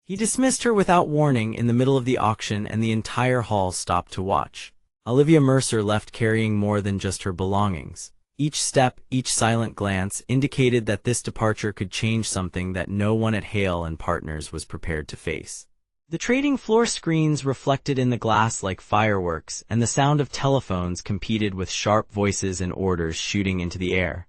He dismissed her without warning in the middle of the auction, and the entire hall stopped to watch. Olivia Mercer left carrying more than just her belongings. Each step, each silent glance, indicated that this departure could change something that no one at Hale and Partners was prepared to face. The trading floor screens reflected in the glass like fireworks, and the sound of telephones competed with sharp voices and orders shooting into the air.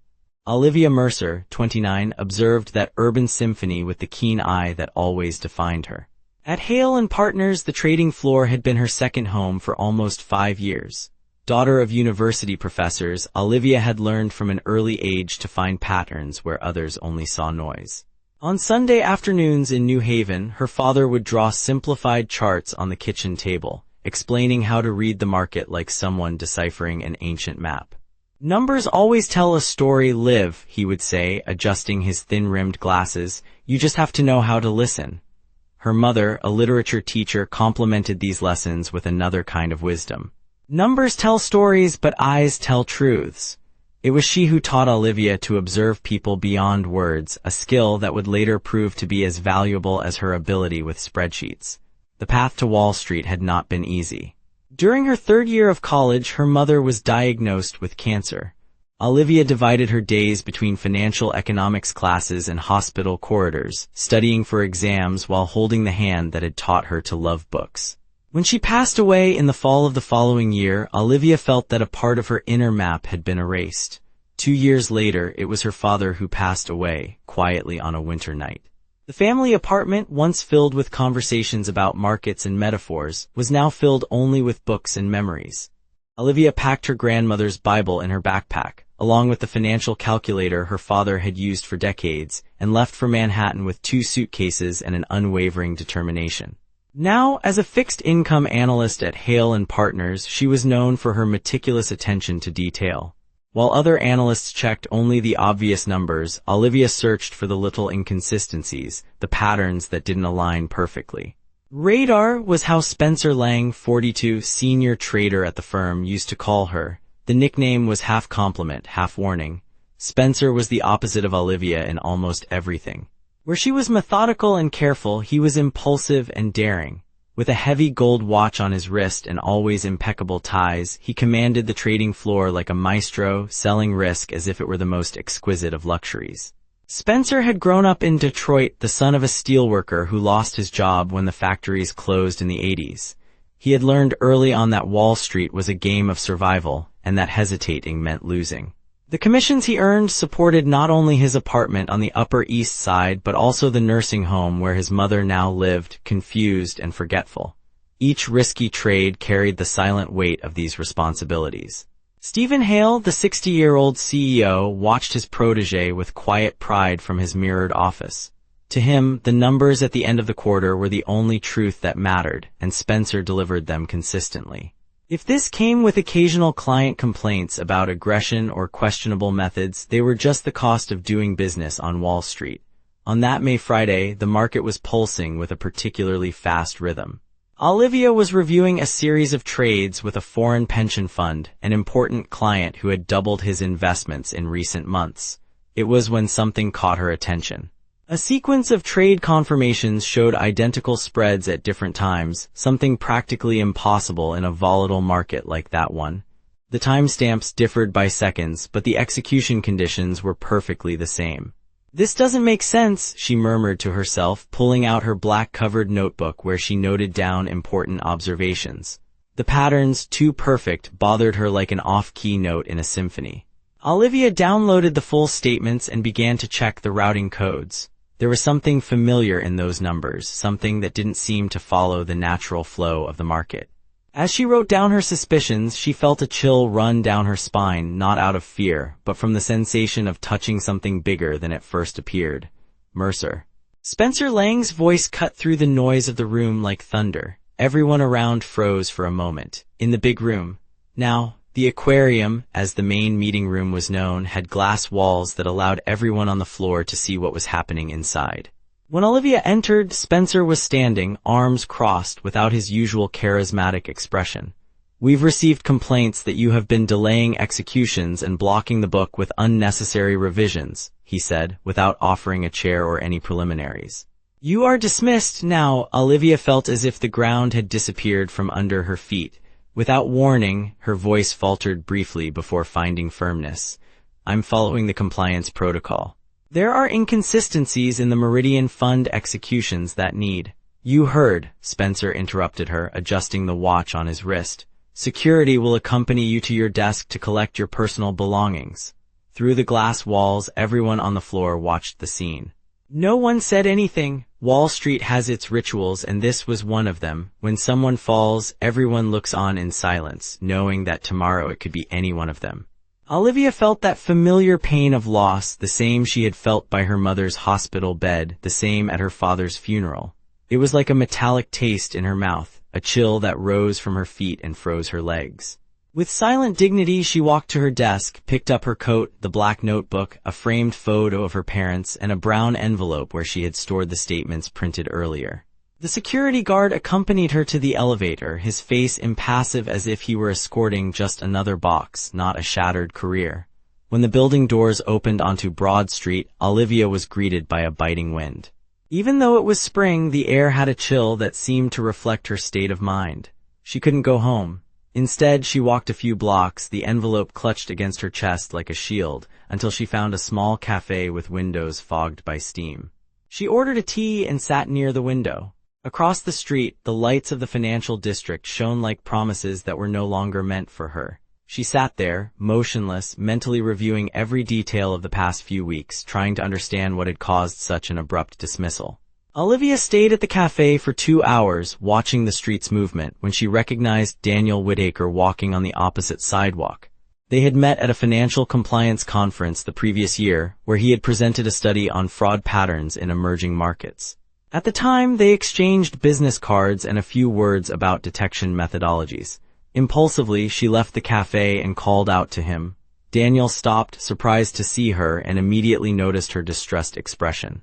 Olivia Mercer, 29, observed that urban symphony with the keen eye that always defined her. At Hale and Partners, the trading floor had been her second home for almost 5 years. Daughter of university professors, Olivia had learned from an early age to find patterns where others only saw noise. On Sunday afternoons in New Haven, her father would draw simplified charts on the kitchen table, explaining how to read the market like someone deciphering an ancient map. "Numbers always tell a story, Liv," he would say, adjusting his thin-rimmed glasses. "You just have to know how to listen." Her mother, a literature teacher, complemented these lessons with another kind of wisdom. "Numbers tell stories, but eyes tell truths." It was she who taught Olivia to observe people beyond words, a skill that would later prove to be as valuable as her ability with spreadsheets. The path to Wall Street had not been easy. During her 3rd year of college, her mother was diagnosed with cancer. Olivia divided her days between financial economics classes and hospital corridors, studying for exams while holding the hand that had taught her to love books. When she passed away in the fall of the following year, Olivia felt that a part of her inner map had been erased. 2 years later, it was her father who passed away, quietly on a winter night. The family apartment, once filled with conversations about markets and metaphors, was now filled only with books and memories. Olivia packed her grandmother's Bible in her backpack, along with the financial calculator her father had used for decades, and left for Manhattan with 2 suitcases and an unwavering determination. Now, as a fixed-income analyst at Hale and Partners, she was known for her meticulous attention to detail. While other analysts checked only the obvious numbers, Olivia searched for the little inconsistencies, the patterns that didn't align perfectly. Radar was how Spencer Lang, 42, senior trader at the firm, used to call her. The nickname was half compliment, half warning. Spencer was the opposite of Olivia in almost everything. Where she was methodical and careful, he was impulsive and daring. With a heavy gold watch on his wrist and always impeccable ties, he commanded the trading floor like a maestro, selling risk as if it were the most exquisite of luxuries. Spencer had grown up in Detroit, the son of a steelworker who lost his job when the factories closed in the 80s. He had learned early on that Wall Street was a game of survival, and that hesitating meant losing. The commissions he earned supported not only his apartment on the Upper East Side but also the nursing home where his mother now lived, confused and forgetful. Each risky trade carried the silent weight of these responsibilities. Stephen Hale, the 60-year-old CEO, watched his protégé with quiet pride from his mirrored office. To him, the numbers at the end of the quarter were the only truth that mattered, and Spencer delivered them consistently. If this came with occasional client complaints about aggression or questionable methods, they were just the cost of doing business on Wall Street. On that May Friday, the market was pulsing with a particularly fast rhythm. Olivia was reviewing a series of trades with a foreign pension fund, an important client who had doubled his investments in recent months. It was when something caught her attention. A sequence of trade confirmations showed identical spreads at different times, something practically impossible in a volatile market like that one. The timestamps differed by seconds, but the execution conditions were perfectly the same. "This doesn't make sense," she murmured to herself, pulling out her black-covered notebook where she noted down important observations. The patterns, too perfect, bothered her like an off-key note in a symphony. Olivia downloaded the full statements and began to check the routing codes. There was something familiar in those numbers, something that didn't seem to follow the natural flow of the market. As she wrote down her suspicions, she felt a chill run down her spine, not out of fear, but from the sensation of touching something bigger than it first appeared. Mercer. Spencer Lang's voice cut through the noise of the room like thunder. Everyone around froze for a moment. In the big room. Now, the aquarium, as the main meeting room was known, had glass walls that allowed everyone on the floor to see what was happening inside. When Olivia entered, Spencer was standing, arms crossed, without his usual charismatic expression. "We've received complaints that you have been delaying executions and blocking the book with unnecessary revisions," he said, without offering a chair or any preliminaries. "You are dismissed now." Olivia felt as if the ground had disappeared from under her feet. Without warning, her voice faltered briefly before finding firmness. "I'm following the compliance protocol. There are inconsistencies in the Meridian Fund executions that need—" "You heard," Spencer interrupted her, adjusting the watch on his wrist. "Security will accompany you to your desk to collect your personal belongings." Through the glass walls, everyone on the floor watched the scene. No one said anything. Wall Street has its rituals, and this was one of them. When someone falls, everyone looks on in silence, knowing that tomorrow it could be any one of them. Olivia felt that familiar pain of loss, the same she had felt by her mother's hospital bed, the same at her father's funeral. It was like a metallic taste in her mouth, a chill that rose from her feet and froze her legs. With silent dignity, she walked to her desk, picked up her coat, the black notebook, a framed photo of her parents, and a brown envelope where she had stored the statements printed earlier. The security guard accompanied her to the elevator, his face impassive as if he were escorting just another box, not a shattered career. When the building doors opened onto Broad Street, Olivia was greeted by a biting wind. Even though it was spring, the air had a chill that seemed to reflect her state of mind. She couldn't go home. Instead, she walked a few blocks, the envelope clutched against her chest like a shield, until she found a small cafe with windows fogged by steam. She ordered a tea and sat near the window. Across the street, the lights of the financial district shone like promises that were no longer meant for her. She sat there, motionless, mentally reviewing every detail of the past few weeks, trying to understand what had caused such an abrupt dismissal. Olivia stayed at the cafe for 2 hours, watching the street's movement, when she recognized Daniel Whitaker walking on the opposite sidewalk. They had met at a financial compliance conference the previous year, where he had presented a study on fraud patterns in emerging markets. At the time, they exchanged business cards and a few words about detection methodologies. Impulsively, she left the cafe and called out to him. Daniel stopped, surprised to see her, and immediately noticed her distressed expression.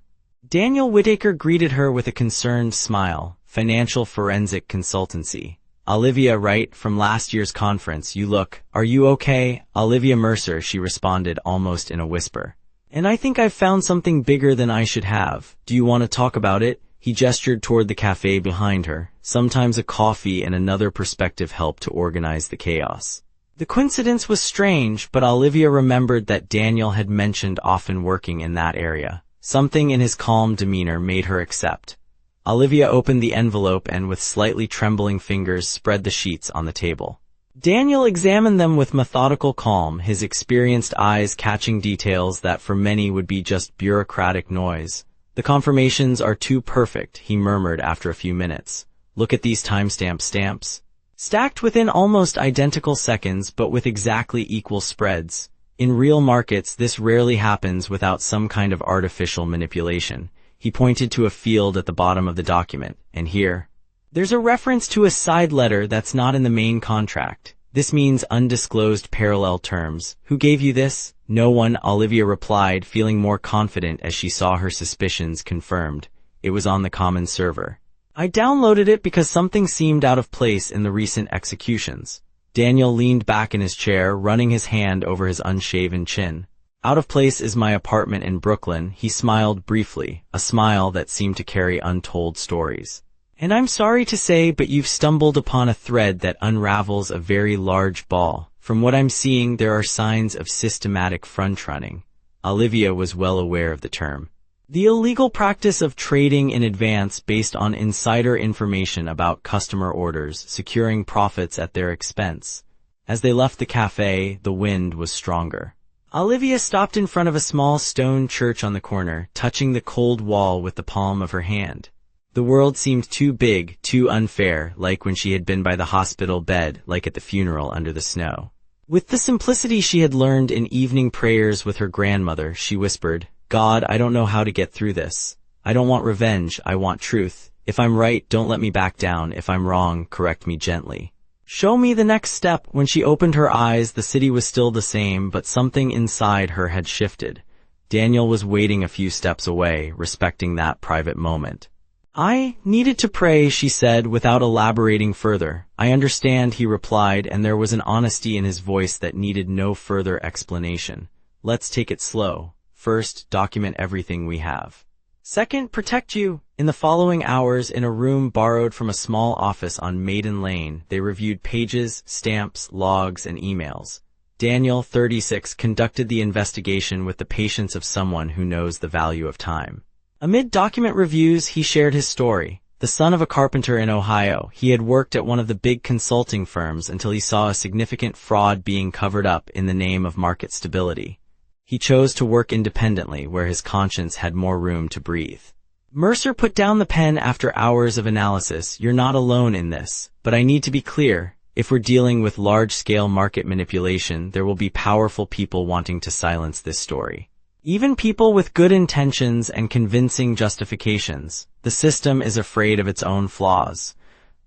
Daniel Whitaker greeted her with a concerned smile. "Financial forensic consultancy. Olivia, right, from last year's conference. You look. Are you okay?" "Olivia Mercer," she responded almost in a whisper. "And I think I've found something bigger than I should have. Do you want to talk about it?" He gestured toward the cafe behind her. Sometimes a coffee and another perspective helped to organize the chaos. The coincidence was strange, but Olivia remembered that Daniel had mentioned often working in that area. Something in his calm demeanor made her accept. Olivia opened the envelope and, with slightly trembling fingers, spread the sheets on the table. Daniel examined them with methodical calm, his experienced eyes catching details that for many would be just bureaucratic noise. "The confirmations are too perfect," he murmured after a few minutes. "Look at these timestamp stamps. Stacked within almost identical seconds, but with exactly equal spreads. In real markets, this rarely happens without some kind of artificial manipulation." He pointed to a field at the bottom of the document. "And here, there's a reference to a side letter that's not in the main contract. This means undisclosed parallel terms. Who gave you this?" "No one," Olivia replied, feeling more confident as she saw her suspicions confirmed. "It was on the common server. I downloaded it because something seemed out of place in the recent executions." Daniel leaned back in his chair, running his hand over his unshaven chin. "Out of place is my apartment in Brooklyn." He smiled briefly, a smile that seemed to carry untold stories. "And I'm sorry to say, but you've stumbled upon a thread that unravels a very large ball. From what I'm seeing, there are signs of systematic front-running." Olivia was well aware of the term. The illegal practice of trading in advance based on insider information about customer orders, securing profits at their expense. As they left the cafe, the wind was stronger. Olivia stopped in front of a small stone church on the corner, touching the cold wall with the palm of her hand. The world seemed too big, too unfair, like when she had been by the hospital bed, like at the funeral under the snow. With the simplicity she had learned in evening prayers with her grandmother, she whispered, "God, I don't know how to get through this. I don't want revenge, I want truth. If I'm right, don't let me back down. If I'm wrong, correct me gently. Show me the next step." When she opened her eyes, the city was still the same, but something inside her had shifted. Daniel was waiting a few steps away, respecting that private moment. "I needed to pray," she said, without elaborating further. "I understand," he replied, and there was an honesty in his voice that needed no further explanation. "Let's take it slow. First, document everything we have. Second, protect you. In the following hours, in a room borrowed from a small office on Maiden Lane, they reviewed pages, stamps, logs, and emails. Daniel, 36, conducted the investigation with the patience of someone who knows the value of time. Amid document reviews, he shared his story. The son of a carpenter in Ohio, he had worked at one of the big consulting firms until he saw a significant fraud being covered up in the name of market stability. He chose to work independently, where his conscience had more room to breathe. Mercer put down the pen after hours of analysis. You're not alone in this, but I need to be clear. If we're dealing with large-scale market manipulation, there will be powerful people wanting to silence this story. Even people with good intentions and convincing justifications. The system is afraid of its own flaws.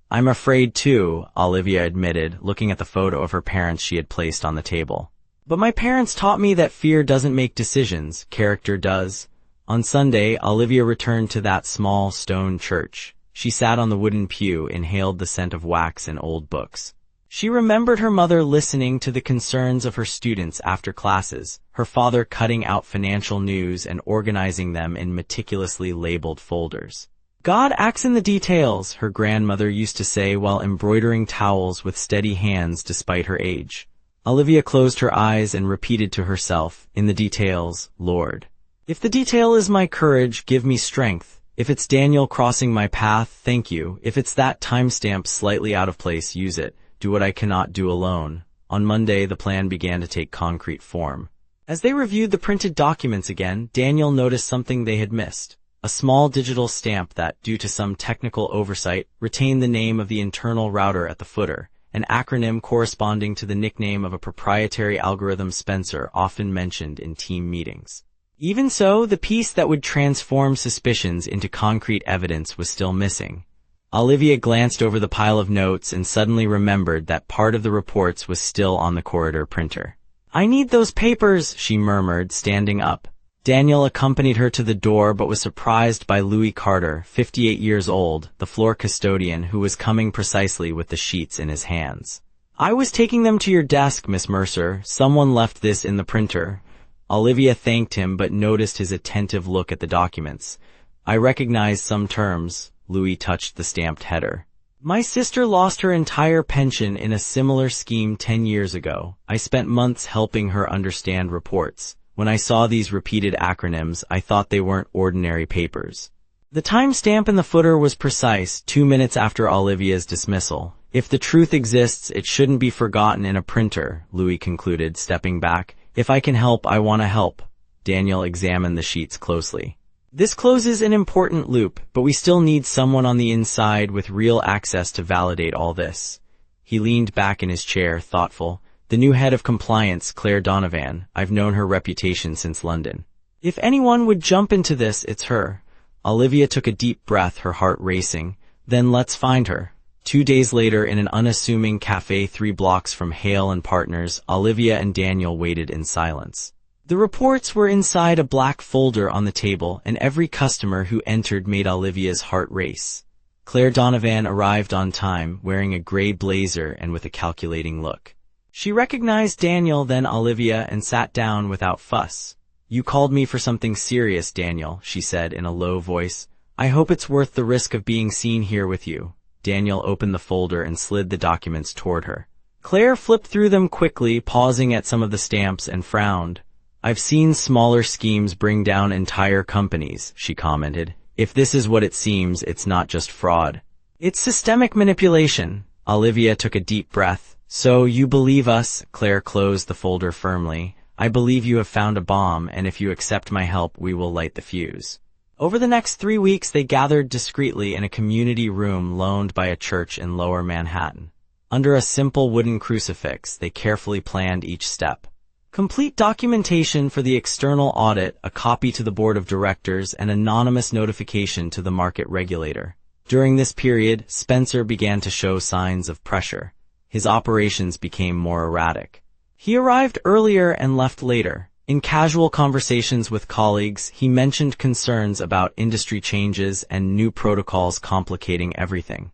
I'm afraid too, Olivia admitted, looking at the photo of her parents she had placed on the table. But my parents taught me that fear doesn't make decisions, character does. On Sunday, Olivia returned to that small stone church. She sat on the wooden pew, inhaled the scent of wax and old books. She remembered her mother listening to the concerns of her students after classes, her father cutting out financial news and organizing them in meticulously labeled folders. God acts in the details, her grandmother used to say while embroidering towels with steady hands despite her age. Olivia closed her eyes and repeated to herself, in the details, Lord. If the detail is my courage, give me strength. If it's Daniel crossing my path, thank you. If it's that timestamp slightly out of place, use it. Do what I cannot do alone. On Monday, the plan began to take concrete form. As they reviewed the printed documents again, Daniel noticed something they had missed. A small digital stamp that, due to some technical oversight, retained the name of the internal router at the footer, an acronym corresponding to the nickname of a proprietary algorithm Spencer often mentioned in team meetings. Even so, the piece that would transform suspicions into concrete evidence was still missing. Olivia glanced over the pile of notes and suddenly remembered that part of the reports was still on the corridor printer. I need those papers, she murmured, standing up. Daniel accompanied her to the door but was surprised by Louis Carter, 58 years old, the floor custodian, who was coming precisely with the sheets in his hands. I was taking them to your desk, Miss Mercer. Someone left this in the printer. Olivia thanked him but noticed his attentive look at the documents. I recognize some terms. Louis touched the stamped header. My sister lost her entire pension in a similar scheme 10 years ago. I spent months helping her understand reports. When I saw these repeated acronyms, I thought they weren't ordinary papers. The timestamp in the footer was precise, 2 minutes after Olivia's dismissal. If the truth exists, it shouldn't be forgotten in a printer, Louis concluded, stepping back. If I can help, I want to help. Daniel examined the sheets closely. This closes an important loop, but we still need someone on the inside with real access to validate all this. He leaned back in his chair, thoughtful. The new head of compliance, Claire Donovan. I've known her reputation since London. If anyone would jump into this, it's her. Olivia took a deep breath, her heart racing. Then let's find her. 2 days later, in an unassuming cafe 3 blocks from Hale and Partners, Olivia and Daniel waited in silence. The reports were inside a black folder on the table, and every customer who entered made Olivia's heart race. Claire Donovan arrived on time, wearing a gray blazer and with a calculating look. She recognized Daniel, then Olivia, and sat down without fuss. You called me for something serious, Daniel, she said in a low voice. I hope it's worth the risk of being seen here with you. Daniel opened the folder and slid the documents toward her. Claire flipped through them quickly, pausing at some of the stamps, and frowned. I've seen smaller schemes bring down entire companies, she commented. If this is what it seems, it's not just fraud. It's systemic manipulation. Olivia took a deep breath. So you believe us? Claire closed the folder firmly. I believe you have found a bomb, and if you accept my help, we will light the fuse. Over the next 3 weeks, they gathered discreetly in a community room loaned by a church in Lower Manhattan. Under a simple wooden crucifix, they carefully planned each step. Complete documentation for the external audit, a copy to the board of directors, and anonymous notification to the market regulator. During this period, Spencer began to show signs of pressure. His operations became more erratic. He arrived earlier and left later. In casual conversations with colleagues, he mentioned concerns about industry changes and new protocols complicating everything.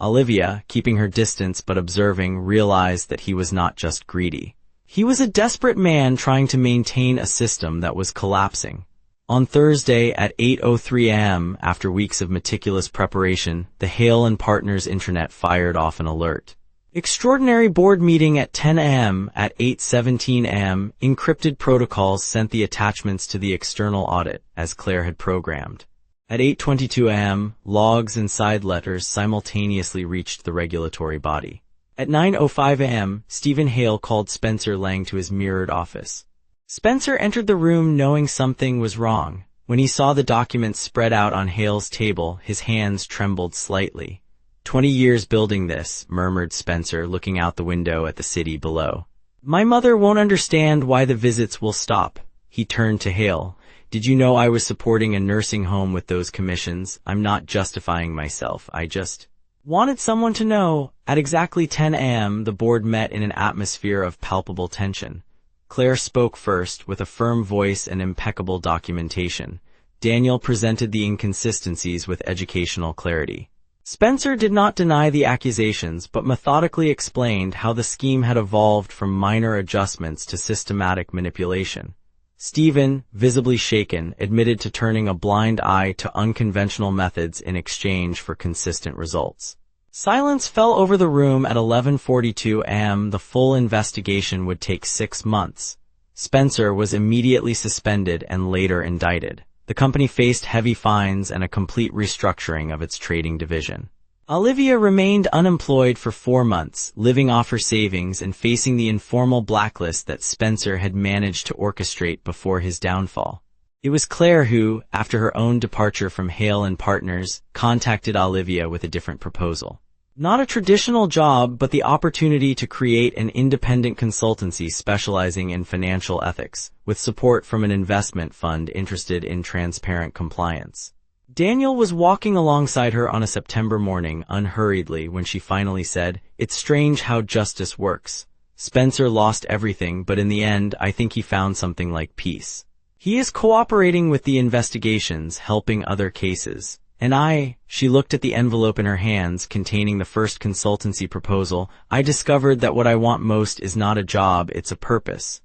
Olivia, keeping her distance but observing, realized that he was not just greedy. He was a desperate man trying to maintain a system that was collapsing. On Thursday at 8:03 a.m., after weeks of meticulous preparation, the Hale and Partners intranet fired off an alert. Extraordinary board meeting at 10 a.m. At 8:17 a.m., encrypted protocols sent the attachments to the external audit, as Claire had programmed. At 8:22 a.m., logs and side letters simultaneously reached the regulatory body. At 9:05 a.m., Stephen Hale called Spencer Lang to his mirrored office. Spencer entered the room knowing something was wrong. When he saw the documents spread out on Hale's table, his hands trembled slightly. 20 years building this, murmured Spencer, looking out the window at the city below. My mother won't understand why the visits will stop. He turned to Hale. Did you know I was supporting a nursing home with those commissions? I'm not justifying myself. I just wanted someone to know. At exactly 10 a.m., the board met in an atmosphere of palpable tension. Claire spoke first, with a firm voice and impeccable documentation. Daniel presented the inconsistencies with educational clarity. Spencer did not deny the accusations, but methodically explained how the scheme had evolved from minor adjustments to systematic manipulation. Stephen, visibly shaken, admitted to turning a blind eye to unconventional methods in exchange for consistent results. Silence fell over the room at 11:42 a.m. The full investigation would take 6 months. Spencer was immediately suspended and later indicted. The company faced heavy fines and a complete restructuring of its trading division. Olivia remained unemployed for 4 months, living off her savings and facing the informal blacklist that Spencer had managed to orchestrate before his downfall. It was Claire who, after her own departure from Hale and Partners, contacted Olivia with a different proposal. Not a traditional job, but the opportunity to create an independent consultancy specializing in financial ethics, with support from an investment fund interested in transparent compliance. Daniel was walking alongside her on a September morning, unhurriedly, when she finally said, "It's strange how justice works. Spencer lost everything, but in the end, I think he found something like peace. He is cooperating with the investigations, helping other cases. And she looked at the envelope in her hands containing the first consultancy proposal. I discovered that what I want most is not a job, it's a purpose."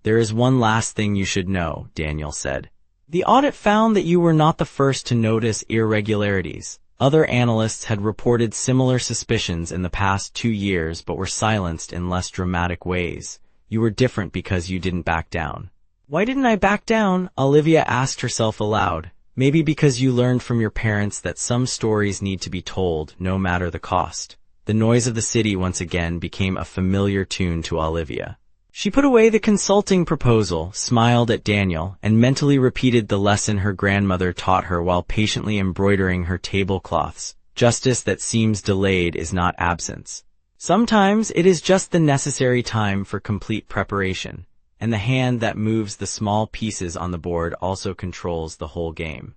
There is one last thing you should know, Daniel said. The audit found that you were not the first to notice irregularities. Other analysts had reported similar suspicions in the past 2 years but were silenced in less dramatic ways. You were different because you didn't back down. Why didn't I back down? Olivia asked herself aloud. Maybe because you learned from your parents that some stories need to be told, no matter the cost. The noise of the city once again became a familiar tune to Olivia. She put away the consulting proposal, smiled at Daniel, and mentally repeated the lesson her grandmother taught her while patiently embroidering her tablecloths. Justice that seems delayed is not absence. Sometimes it is just the necessary time for complete preparation, and the hand that moves the small pieces on the board also controls the whole game.